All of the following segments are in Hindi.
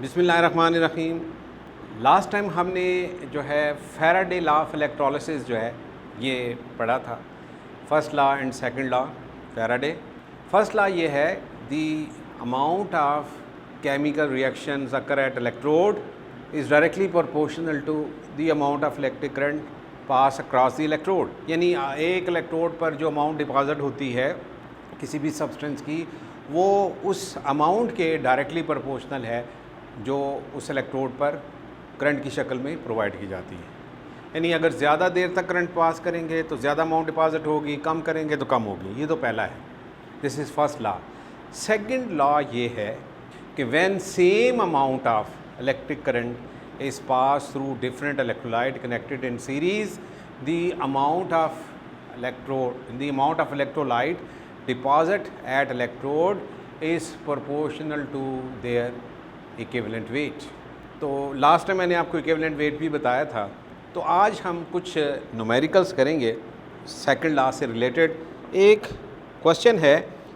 बिस्मिल्लाहिर्रहमानिर्रहीम। लास्ट टाइम हमने जो है फैराडे लॉ ऑफ इलेक्ट्रोलिसिस जो है ये पढ़ा था। First law and second law Faraday. First law ये है the amount of chemical reactions occur at electrode is directly proportional to the amount of electric current pass across the electrode. यानी एक इलेक्ट्रोड पर जो अमाउंट डिपॉजिट होती है किसी भी सब्सटेंस की, वो उस अमाउंट के डायरेक्टली प्रोपोर्शनल है जो उस इलेक्ट्रोड पर करंट की शक्ल में प्रोवाइड की जाती है। यानी अगर ज़्यादा देर तक करंट पास करेंगे तो ज़्यादा अमाउंट डिपॉजिट होगी, कम करेंगे तो कम होगी। ये तो पहला है, this is first law. Second law ये है कि when same amount of electric current is pass through different electrolyte connected in series, the amount of electrolyte deposit at electrode is proportional to their equivalent weight। तो लास्ट टाइम मैंने आपको इक्विवेलेंट वेट भी बताया था। तो आज हम कुछ न्यूमेरिकल्स करेंगे सेकंड लॉ से रिलेटेड। एक क्वेश्चन है,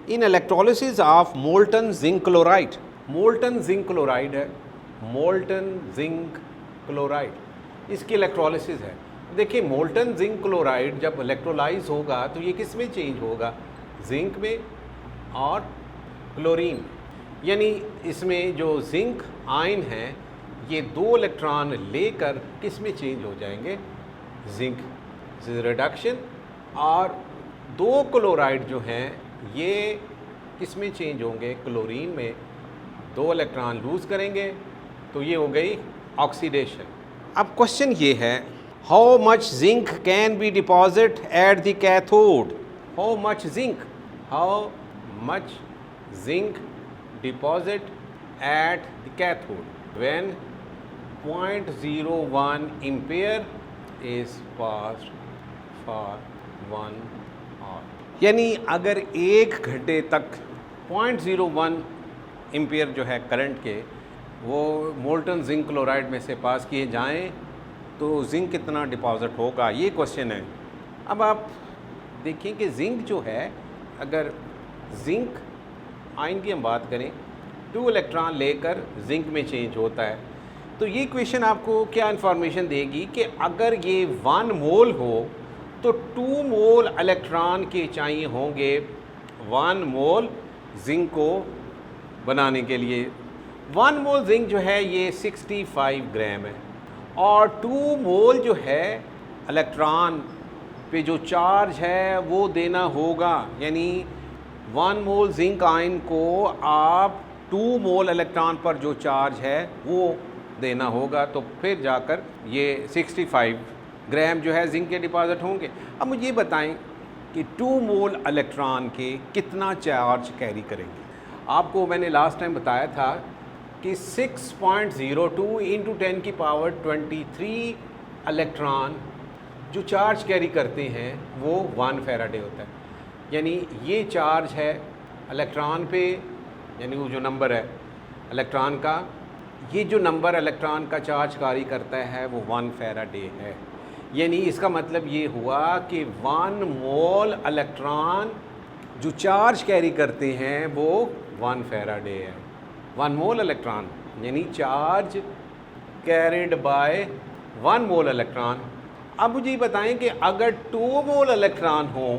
in electrolysis of molten zinc chloride. Molten zinc chloride है, मोल्टन जिंक क्लोराइड, इसकी इलेक्ट्रोलिसिस है। देखिए, मोल्टन जिंक क्लोराइड जब इलेक्ट्रोलाइज होगा तो ये किस में चेंज होगा? जिंक में और क्लोरीन। यानी इसमें जो जिंक आयन है ये दो इलेक्ट्रॉन लेकर किस में चेंज हो जाएंगे? Zinc reduction. और दो क्लोराइड जो हैं ये किस में चेंज होंगे? क्लोरीन में। दो इलेक्ट्रॉन लूज़ करेंगे तो ये हो गई ऑक्सीडेशन। अब क्वेश्चन ये है, how much zinc can be deposit at the cathode? How much zinc deposit at the cathode when 0.01 ampere is passed for 1 hour। यानी अगर एक घंटे तक 0.01 एम्पियर जो है करंट के वो मोल्टन जिंक क्लोराइड में से पास किए जाएं तो जिंक कितना डिपॉजिट होगा, ये क्वेश्चन है। अब आप देखिए कि जिंक जो है, अगर जिंक आयन की हम बात करें, 2 इलेक्ट्रॉन लेकर जिंक में चेंज होता है, तो ये क्वेश्चन आपको क्या इन्फॉर्मेशन देगी कि अगर ये 1 मोल हो तो 2 मोल इलेक्ट्रॉन के चाहिए होंगे 1 मोल जिंक को बनाने के लिए। 1 मोल जिंक जो है ये 65 ग्राम है, और 2 मोल जो है इलेक्ट्रॉन पे जो चार्ज है वो देना होगा। यानी 1 मोल जिंक आयन को आप 2 मोल इलेक्ट्रॉन पर जो चार्ज है वो देना होगा, तो फिर जाकर ये 65 ग्राम जो है जिंक के डिपॉजिट होंगे। अब मुझे ये बताएं कि 2 मोल इलेक्ट्रॉन के कितना चार्ज कैरी करेंगे। आपको मैंने लास्ट टाइम बताया था कि 6.02 × 10 की पावर 23 इलेक्ट्रॉन जो चार्ज कैरी करते हैं वो 1 फैराडे होता है। यानी ये चार्ज है इलेक्ट्रॉन पे, यानी वो जो नंबर है इलेक्ट्रॉन का, ये जो नंबर इलेक्ट्रॉन का चार्ज कैरी करता है वो 1 फैराडे है। यानी इसका मतलब ये हुआ कि 1 मोल इलेक्ट्रॉन जो चार्ज कैरी करते हैं वो 1 फैराडे है। 1 मोल इलेक्ट्रॉन यानी charge carried by 1 mole electron. अब मुझे बताएं कि अगर 2 मोल इलेक्ट्रॉन हो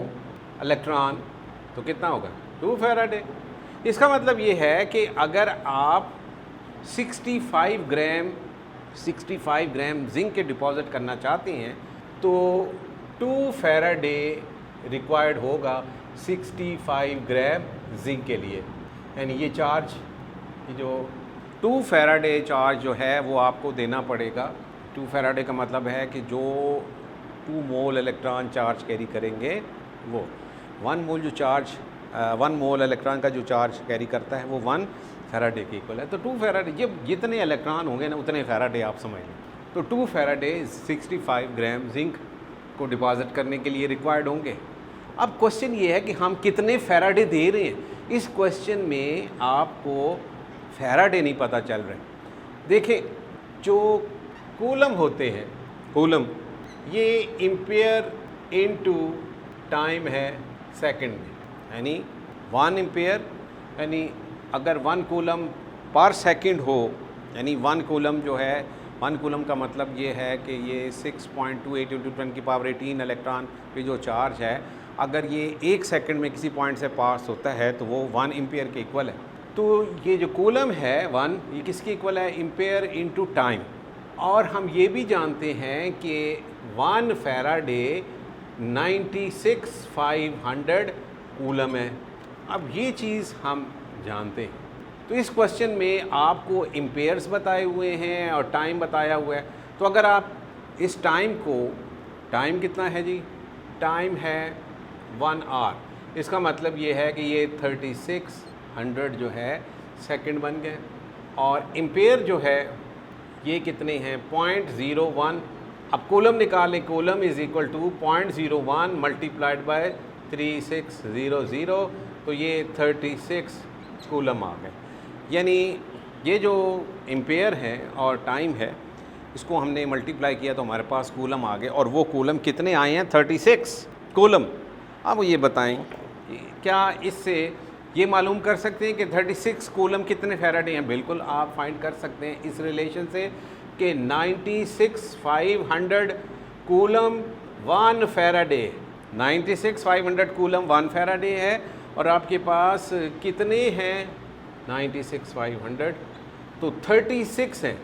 तो कितना होगा? 2 फैराडे। इसका मतलब ये है कि अगर आप 65 ग्राम जिंक के डिपॉजिट करना चाहते हैं तो 2 फैराडे रिक्वायर्ड होगा 65 ग्राम जिंक के लिए। यानी ये चार्ज, ये जो 2 फैराडे चार्ज जो है वो आपको देना पड़ेगा। 2 फैराडे का मतलब है कि जो 2 मोल इलेक्ट्रॉन चार्ज कैरी करेंगे वो 1 मोल जो चार्ज 1 मोल इलेक्ट्रॉन का जो चार्ज कैरी करता है वो 1 फैराडे के इक्वल है। तो 2 फैराडे, जब जितने इलेक्ट्रॉन होंगे ना उतने फैराडे आप समझ लें। तो 2 फैराडे 65 ग्राम जिंक को डिपॉजिट करने के लिए रिक्वायर्ड होंगे। अब क्वेश्चन ये है कि हम कितने फैराडे दे रहे हैं। इस क्वेश्चन में आपको फैराडे नहीं पता चल रहे। देखें, जो कूलम होते हैं, कूलम ये एम्पियर इनटू टाइम है सेकंड में, यानी 1 एम्पियर, यानी अगर 1 कूलम पर सेकंड हो यानी 1 कूलम जो है, 1 कूलम का मतलब ये है कि ये 6.28 × 10⁻18 इलेक्ट्रॉन पे जो चार्ज है, अगर ये 1 सेकंड में किसी पॉइंट से पास होता है तो वो 1 एम्पियर के इक्वल है। तो ये जो कूलम है 1, ये किसके इक्वल है? Ampere into time. और हम ये भी जानते हैं कि 1 फैराडे 96,500 कूलम है। अब ये चीज़ हम जानते हैं। तो इस क्वेश्चन में आपको एम्पेयर्स बताए हुए हैं और टाइम बताया हुआ है। तो अगर आप इस टाइम को, टाइम कितना है जी? टाइम है 1 आवर। इसका मतलब ये है कि ये 3600 जो है सेकंड बन गए। और एम्पेयर जो है ये कितने हैं? 0.01। अब कूलम निकालें। Coulomb is equal to 0.01 multiplied by 3600, तो ये 36 कूलम आ गए। यानी ये जो एम्पेयर है और टाइम है, इसको हमने मल्टीप्लाई किया तो हमारे पास कूलम आ गए। और वो कूलम कितने आए हैं? 36 कूलम। अब ये बताएं क्या इससे ये मालूम कर सकते हैं कि 36 कूलम कितने फैराडे हैं? बिल्कुल आप फाइंड कर सकते हैं इस रिलेशन से कि 96,500 कूलम 1 फैराडे, 96,500 कूलम 1 फैराडे है। और आपके पास कितने हैं? 96,500, तो 36 हैं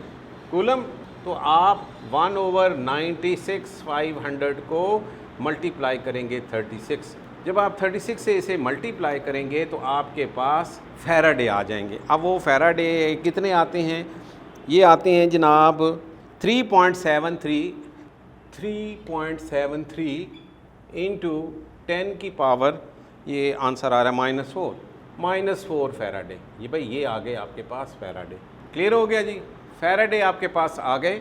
कूलम। तो आप 1/96,500 को मल्टीप्लाई करेंगे 36। जब आप 36 से इसे मल्टीप्लाई करेंगे तो आपके पास फैराडे आ जाएंगे। अब वो फैराडे कितने आते हैं? ये आते हैं जनाब 3.73 इंटू 10 की पावर, ये आंसर आ रहा है -4 फैराडे। ये भाई ये आ गए आपके पास फैराडे। क्लियर हो गया जी? फैराडे आपके पास आ गए।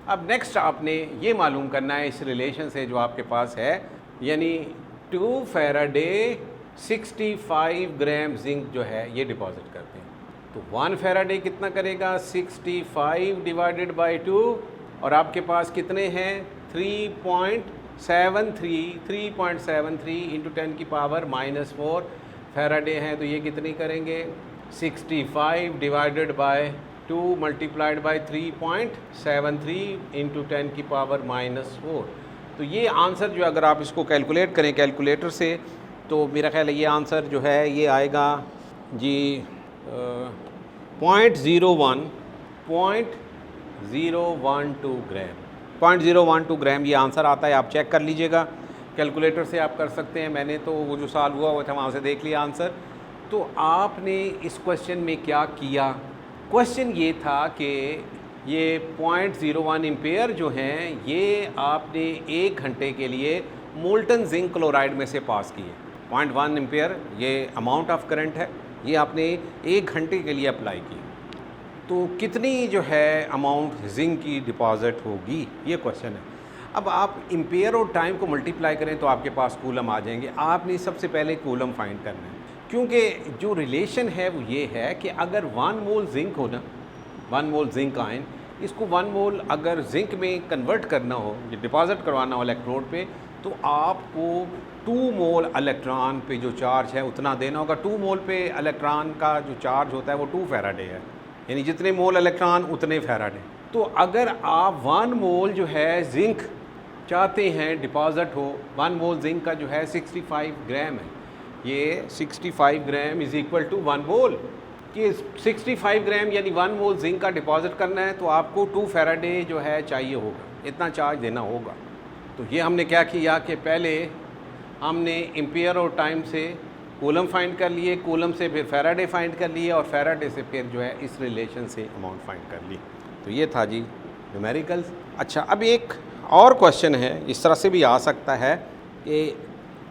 अब नेक्स्ट आपने ये मालूम करना है इस रिलेशन से जो आपके पास है, यानी 2 फैराडे 65 ग्राम जिंक जो है ये डिपॉजिट करते हैं। तो 1 फैराडे कितना करेगा? 65 डिवाइडेड बाई 2, और आपके पास कितने हैं? 3.73 इंटू 10 की पावर -4 फैराडे हैं। तो ये कितनी करेंगे? 65 divided by 2 multiplied by 3.73 into 10 की पावर -4। तो ये आंसर जो अगर आप इसको कैलकुलेट करें कैलकुलेटर से, तो मेरा ख्याल है ये आंसर जो है ये आएगा जी 0.012 ग्राम। 0.012 ग्राम ये आंसर आता है। आप चेक कर लीजिएगा, कैलकुलेटर से आप कर सकते हैं। मैंने तो वो जो साल हुआ था वहाँ से देख लिया आंसर। तो आपने इस क्वेश्चन में क्या किया? क्वेश्चन ये था कि ये 0.01 एम्पेयर जो हैं ये आपने 1 घंटे के लिए मोल्टन जिंक क्लोराइड में से पास किए। 0.1 एम्पेयर ये अमाउंट ऑफ करंट है, ये आपने 1 घंटे के लिए अप्लाई की। तो कितनी जो है अमाउंट जिंक की डिपॉजिट होगी, ये क्वेश्चन है। अब आप एम्पेयर और टाइम को मल्टीप्लाई करें तो आपके पास कूलम आ जाएंगे। आपने सबसे पहले कूलम फाइंड करना है, क्योंकि जो रिलेशन है वो ये है कि अगर 1 मोल जिंक हो ना, 1 मोल जिंक आयन, इसको 1 मोल अगर जिंक में कन्वर्ट करना हो, ये डिपॉजिट करवाना हो इलेक्ट्रोड पे, तो आपको 2 मोल इलेक्ट्रॉन पे जो चार्ज है उतना देना होगा। 2 मोल पे इलेक्ट्रॉन का जो चार्ज होता है वो 2 फैराडे है, यानी जितने मोल इलेक्ट्रॉन उतने फैराडे। तो अगर आप 1 मोल जो है जिंक चाहते हैं डिपॉजिट हो, 1 मोल जिंक का जो है 65 ग्राम है, ये 65 ग्राम इज़ इक्वल टू 1 मोल, कि 65 ग्राम यानी 1 मोल जिंक का डिपॉजिट करना है तो आपको 2 फैराडे जो है चाहिए होगा, इतना चार्ज देना होगा। तो ये हमने क्या किया कि पहले हमने एम्पियर और टाइम से कूलम फाइंड कर लिए, कूलम से फिर फैराडे फाइंड कर लिए, और फैराडे से फिर जो है इस रिलेशन से अमाउंट फाइंड कर ली। तो ये था जी न्यूमेरिकल्स। अच्छा, अब एक और क्वेश्चन है, इस तरह से भी आ सकता है कि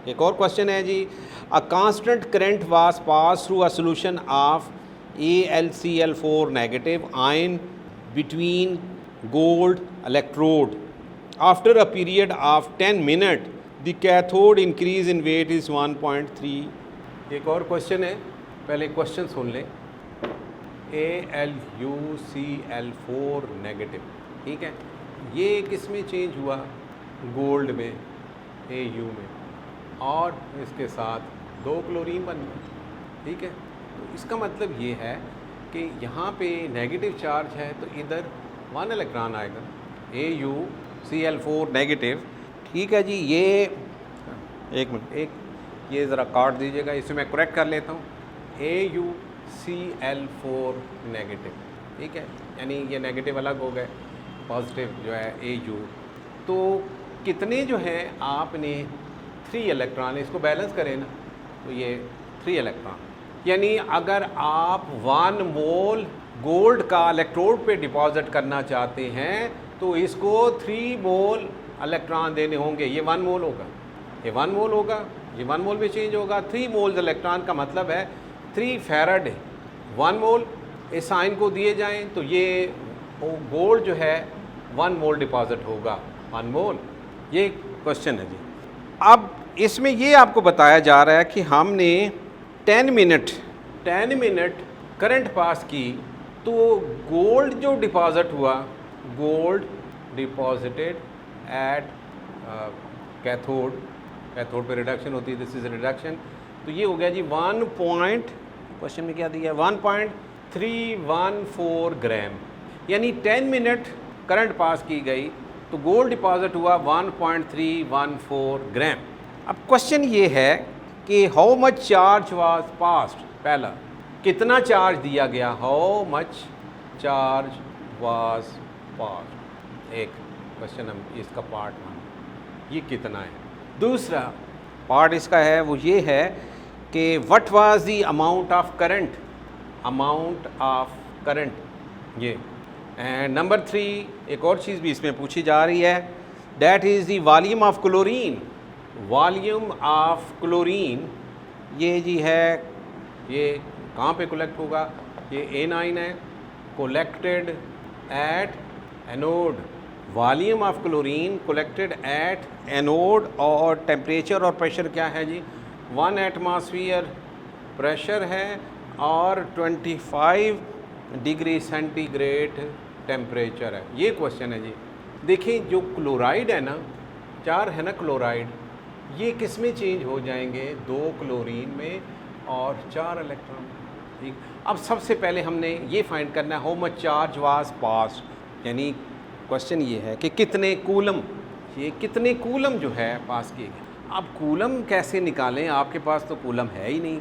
एक और क्वेश्चन है जी, a constant current was pass through a solution of AlCl4 negative ion between gold electrode after a period of 10 minute the cathode increase in weight is 1.3। एक और क्वेश्चन है, पहले क्वेश्चन सुन लें। AlUCl4 नेगेटिव, ठीक है, ये किस में चेंज हुआ? गोल्ड में, Au में, और इसके साथ 2 क्लोरीन बन गए, ठीक है। तो इसका मतलब ये है कि यहाँ पे नेगेटिव चार्ज है तो इधर 1 इलेक्ट्रॉन आएगा, AuCl4 नेगेटिव। ठीक है जी, ये एक मिनट, ये ज़रा काट दीजिएगा, इसे मैं करेक्ट कर लेता हूँ, AuCl4 नेगेटिव। ठीक है, यानी ये नेगेटिव अलग हो गए, पॉजिटिव जो है Au। तो कितने जो है आपने 3 इलेक्ट्रॉन, इसको बैलेंस करें ना, तो ये 3 इलेक्ट्रॉन, यानी अगर आप 1 मोल गोल्ड का इलेक्ट्रोड पे डिपॉजिट करना चाहते हैं तो इसको 3 मोल इलेक्ट्रॉन देने होंगे। ये 1 मोल होगा, ये 1 मोल होगा, ये 1 मोल में चेंज होगा। 3 मोल्स इलेक्ट्रॉन का मतलब है 3 फैराडे। 1 मोल इस साइन को दिए जाएं तो ये गोल्ड जो है 1 मोल डिपॉजिट होगा, 1 मोल। ये क्वेश्चन है जी। अब इसमें ये आपको बताया जा रहा है कि हमने 10 मिनट करंट पास की तो गोल्ड जो डिपॉजिट हुआ, गोल्ड डिपॉजिटेड एट कैथोड पे रिडक्शन होती है, दिस इज रिडक्शन। तो ये हो गया जी क्वेश्चन में क्या दिया है, 1.314 ग्राम, यानी 10 मिनट करंट पास की गई तो गोल्ड डिपॉजिट हुआ 1.314 ग्राम। अब क्वेश्चन ये है कि how much charge was passed, पहला कितना चार्ज दिया गया, how much charge was passed, एक क्वेश्चन हम इसका पार्ट मान, ये कितना है। दूसरा पार्ट इसका है वो ये है कि what was the amount of current, ये। एंड नंबर 3 एक और चीज़ भी इसमें पूछी जा रही है, that is the volume of chlorine, ये जी है, ये कहाँ पे कलेक्ट होगा, ये A9 है, collected at anode, volume of chlorine collected at anode, और टेम्परेचर और प्रेशर क्या है जी, 1 एटमॉस्फेयर प्रेशर है और 25 डिग्री सेंटीग्रेड टेम्परेचर है। ये क्वेश्चन है जी। देखिए जो क्लोराइड है ना, 4 है ना क्लोराइड, ये किस में चेंज हो जाएंगे, 2 क्लोरीन में और 4 इलेक्ट्रॉन। ठीक, अब सबसे पहले हमने ये फाइंड करना है how much charge was passed, यानी क्वेश्चन ये है कि कितने कूलम, ये कितने कूलम जो है पास किए गए। अब कूलम कैसे निकालें, आपके पास तो कूलम है ही नहीं।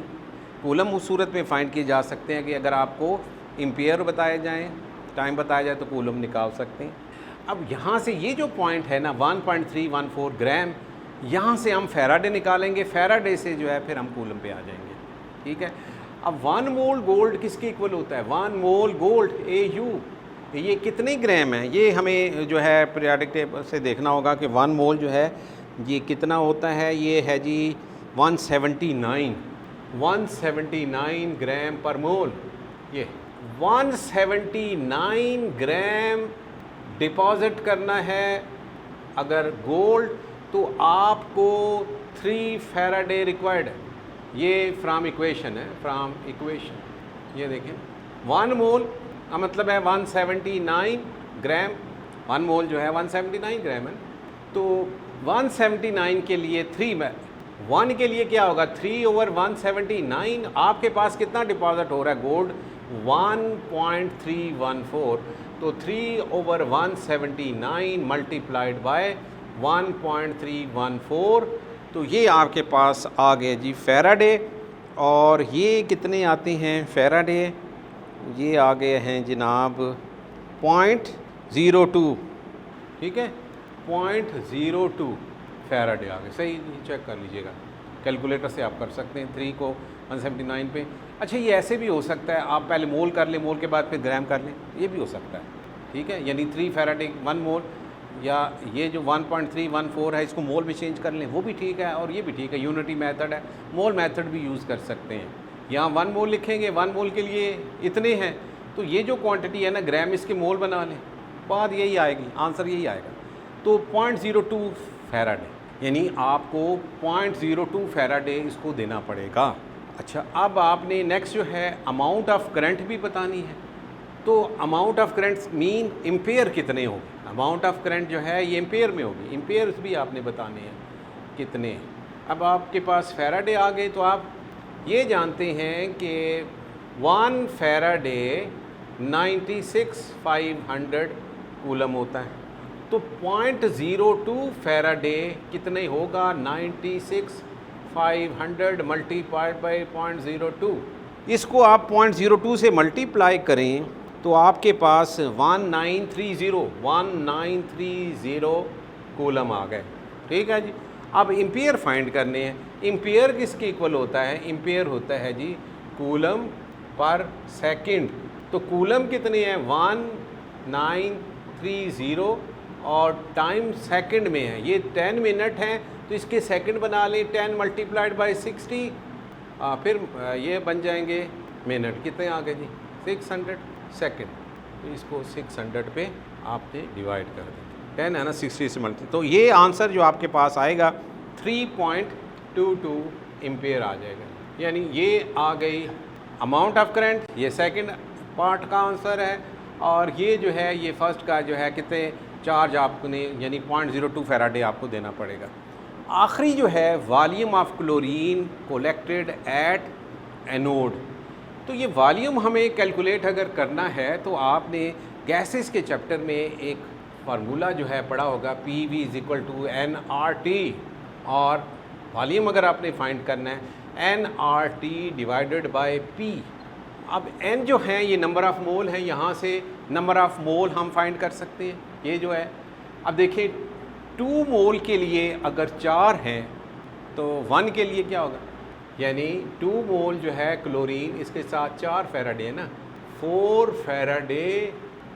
कूलम उस सूरत में फाइंड किए जा सकते हैं कि अगर आपको एम्पियर बताए जाएं, टाइम बताया जाए तो कूलम निकाल सकते हैं। अब यहाँ से ये जो पॉइंट है ना 1.314 ग्राम, यहाँ से हम फैराडे निकालेंगे, फैराडे से जो है फिर हम कूलम पे आ जाएंगे। ठीक है, अब 1 मोल गोल्ड किसके इक्वल होता है, 1 मोल गोल्ड Au, ये कितने ग्राम है, ये हमें जो है पीरियोडिक टेबल से देखना होगा कि 1 मोल जो है ये कितना होता है, ये है जी 179 ग्राम पर मोल। ये 179 ग्राम डिपॉजिट करना है अगर गोल्ड, तो आपको 3 फैराडे रिक्वायर्ड है। ये फ्राम इक्वेशन है, ये देखें 1 मोल का मतलब है 179 ग्राम, 1 मोल जो है 179 ग्राम है। तो 179 के लिए 3 में 1 के लिए क्या होगा, 3/179, आपके पास कितना डिपॉजिट हो रहा है गोल्ड, 1.314, तो 3/179 मल्टीप्लाइड बाय 1.314, तो ये आपके पास आ गए जी फैराडे। और ये कितने आते हैं फैराडे, ये आ गए हैं जनाब 0.02, ठीक है 0.02 फैराडे आ गए। सही चेक कर लीजिएगा, कैलकुलेटर से आप कर सकते हैं 3 को 179 पे। अच्छा ये ऐसे भी हो सकता है, आप पहले मोल कर लें, मोल के बाद फिर ग्राम कर लें, ये भी हो सकता है। ठीक है, यानी 3 फैराडे 1 मोल, या ये जो 1.314 है इसको मोल में चेंज कर लें, वो भी ठीक है और ये भी ठीक है, यूनिटी मेथड है, मोल मेथड भी यूज़ कर सकते हैं। यहाँ 1 मोल लिखेंगे, 1 मोल के लिए इतने हैं, तो ये जो क्वांटिटी है ना ग्राम, इसके मोल बना लें, बात यही आएगी, आंसर यही आएगा। तो 0.02 फैराडे, यानी आपको 0.02 फैराडे इसको देना पड़ेगा। अच्छा, अब आपने नेक्स्ट जो है अमाउंट ऑफ करंट भी बतानी है। तो amount of current mean ampere कितने होंगे, अमाउंट ऑफ करंट जो है ये एम्पेयर में होगी, एम्पेयर्स भी आपने बताने हैं कितने। अब आपके पास फैराडे आ गए, तो आप ये जानते हैं कि 1 फैराडे 96,500 कूलम होता है, तो 0.02 फैराडे कितने होगा? 96,500 मल्टीप्लाइड बाई 0.02। इसको आप 0.02 से मल्टीप्लाई करें तो आपके पास 1930 कूलम आ गए। ठीक है जी। अब एम्पियर फाइंड करने हैं। एम्पियर किसके इक्वल होता है? एम्पियर होता है जी कूलम पर सेकंड। तो कूलम कितने हैं? 1930 और टाइम सेकंड में है। ये 10 मिनट हैं तो इसके सेकंड बना लें, 10 मल्टीप्लाइड बाई 60, फिर ये बन जाएंगे मिनट। कितने आ गए जी? 600 सेकंड। तो इसको 600 पे आपने डिवाइड कर दें, 10 है ना, 60 से मल्टी, तो ये आंसर जो आपके पास आएगा 3.22 एम्पियर आ जाएगा। यानी ये आ गई अमाउंट ऑफ करंट, ये सेकंड पार्ट का आंसर है, और ये जो है ये फर्स्ट का जो है कितने चार्ज आपने यानी 0.02 फैराडे आपको देना पड़ेगा। आखिरी जो है volume of chlorine collected at anode. तो ये वॉल्यूम हमें कैलकुलेट अगर करना है तो आपने गैसेस के चैप्टर में एक फार्मूला जो है पढ़ा होगा, PV = nRT, और वॉल्यूम अगर आपने फाइंड करना है nRT डिवाइडेड बाय P। अब n जो है ये नंबर ऑफ़ मोल है, यहाँ से नंबर ऑफ़ मोल हम फाइंड कर सकते हैं। ये जो है अब देखिए 2 मोल के लिए अगर 4 हैं तो 1 के लिए क्या होगा? यानी 2 मोल जो है क्लोरीन, इसके साथ 4 फैराडे है ना, 4 फैराडे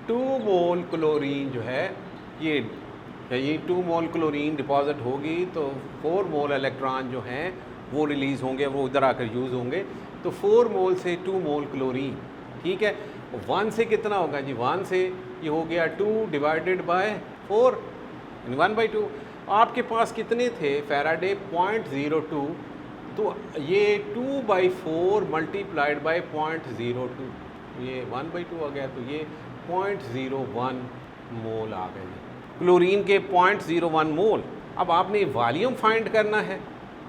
2 मोल क्लोरीन जो है ये 2 मोल क्लोरीन डिपॉजिट होगी तो 4 मोल इलेक्ट्रॉन जो हैं वो रिलीज़ होंगे, वो इधर आकर यूज़ होंगे। तो 4 मोल से 2 मोल क्लोरीन, ठीक है। 1 से कितना होगा जी? 1 से ये हो गया 2 डिवाइडेड बाय 4, 1/2। आपके पास कितने थे फैराडे? 0.02, तो ये 2/4 मल्टीप्लाइड बाय 0.02, ये 1/2 आ गया, तो ये 0.01 मोल आ गए क्लोरीन के 0.01 मोल। अब आपने वॉल्यूम फाइंड करना है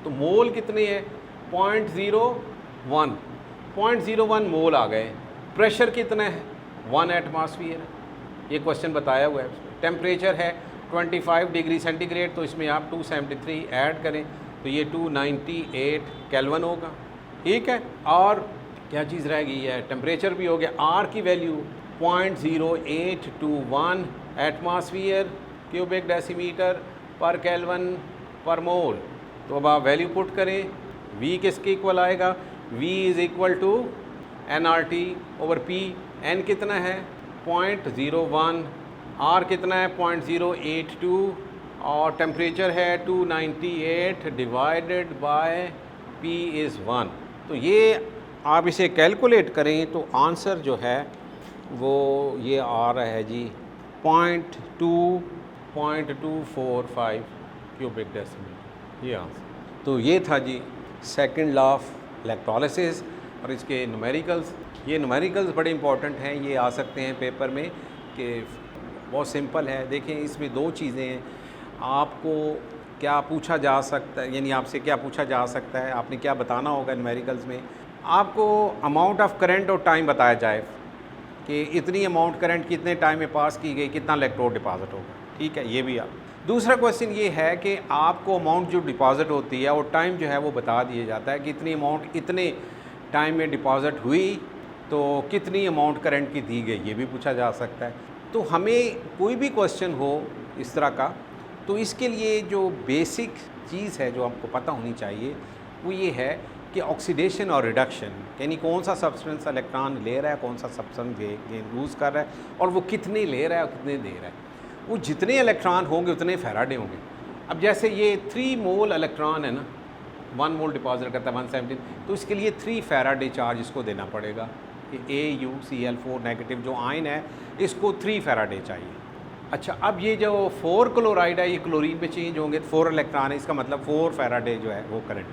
तो मोल कितने हैं? 0.01 मोल आ गए। प्रेशर कितना है? 1 एटमॉस्फेयर। ये क्वेश्चन बताया हुआ है। टेम्परेचर है 25 डिग्री सेंटीग्रेड, तो इसमें आप 273 ऐड करें तो ये 298 केल्विन होगा। ठीक है। और क्या चीज़ रह गई है? टेम्परेचर भी हो गया। आर की वैल्यू 0.0821 एटमॉस्फेयर क्यूबिक डेसीमीटर पर केल्विन पर मोल। तो अब आप वैल्यू पुट करें, V किसके इक्वल आएगा? V = nRT over P। N कितना है? 0.01, R कितना है? 0.082, और टेम्परेचर है 298 डिवाइडेड बाय P = 1। तो ये आप इसे कैलकुलेट करें तो आंसर जो है वो ये आ रहा है जी 0.245 क्यूबिक डेसीमीटर, ये आंसर। तो ये था जी सेकंड लॉ ऑफ इलेक्ट्रोलिसिस और इसके न्यूमेरिकल्स। ये न्यूमेरिकल्स बड़े इंपॉर्टेंट हैं, ये आ सकते हैं पेपर में कि बहुत सिंपल है। देखें इसमें 2 चीज़ें हैं। आपको क्या पूछा जा सकता है, यानी आपसे क्या पूछा जा सकता है, आपने क्या बताना होगा न्यूमेरिकल्स में। आपको अमाउंट ऑफ करंट और टाइम बताया जाए कि इतनी अमाउंट करंट कितने टाइम में पास की गई, कितना इलेक्ट्रोड डिपॉजिट होगा। ठीक है, ये भी आप। दूसरा क्वेश्चन ये है कि आपको अमाउंट जो डिपॉजिट होती है और टाइम जो है वो बता दिया जाता है कि इतनी अमाउंट इतने टाइम में डिपॉजिट हुई तो कितनी अमाउंट करंट की दी गई, ये भी पूछा जा सकता है। तो हमें कोई भी क्वेश्चन हो इस तरह का तो इसके लिए जो बेसिक चीज़ है जो आपको पता होनी चाहिए वो ये है कि ऑक्सीडेशन और रिडक्शन, यानी कौन सा सब्सटेंस इलेक्ट्रॉन ले रहा है, कौन सा सब्सटेंस लूज़ कर रहा है, और वो कितने ले रहा है और कितने दे रहा है। वो जितने इलेक्ट्रॉन होंगे उतने फैराडे होंगे। अब जैसे ये 3 मोल इलेक्ट्रॉन है ना, 1 मोल डिपॉजिट करता है 117, तो इसके लिए 3 फैराडे चार्ज इसको देना पड़ेगा। AuCl4 नेगेटिव जो आयन है इसको 3 फैराडे चाहिए। अच्छा, अब ये जो 4 क्लोराइड है ये क्लोरीन पे चेंज होंगे, 4 इलेक्ट्रॉन है, इसका मतलब 4 फैराडे जो है वो करंट,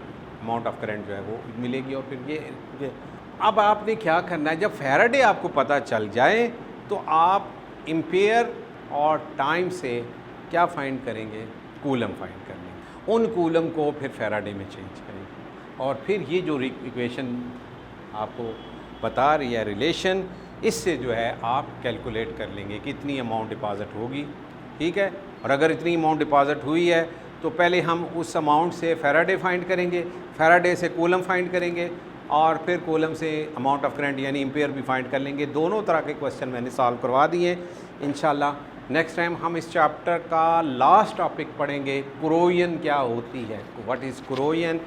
अमाउंट ऑफ करंट जो है वो मिलेगी। और फिर ये अब आपने क्या करना है, जब फैराडे आपको पता चल जाए तो आप एम्पेयर और टाइम से क्या फाइंड करेंगे? कूलम फाइंड कर लेंगे। उन कूलम को फिर फैराडे में चेंज करेंगे और फिर ये जो इक्वेशन आपको बता रही है रिलेशन, इससे जो है आप कैलकुलेट कर लेंगे कितनी अमाउंट डिपॉज़िट होगी, ठीक है। और अगर इतनी अमाउंट डिपॉज़िट हुई है तो पहले हम उस अमाउंट से फैराडे फाइंड करेंगे, फैराडे से कूलम फाइंड करेंगे और फिर कूलम से अमाउंट ऑफ करंट यानी एम्पियर भी फाइंड कर लेंगे। दोनों तरह के क्वेश्चन मैंने सॉल्व करवा दिए हैं। इंशाल्लाह नेक्स्ट टाइम हम इस चैप्टर का लास्ट टॉपिक पढ़ेंगे, कुरोयन क्या होती है, व्हाट इज़ कुरोयन।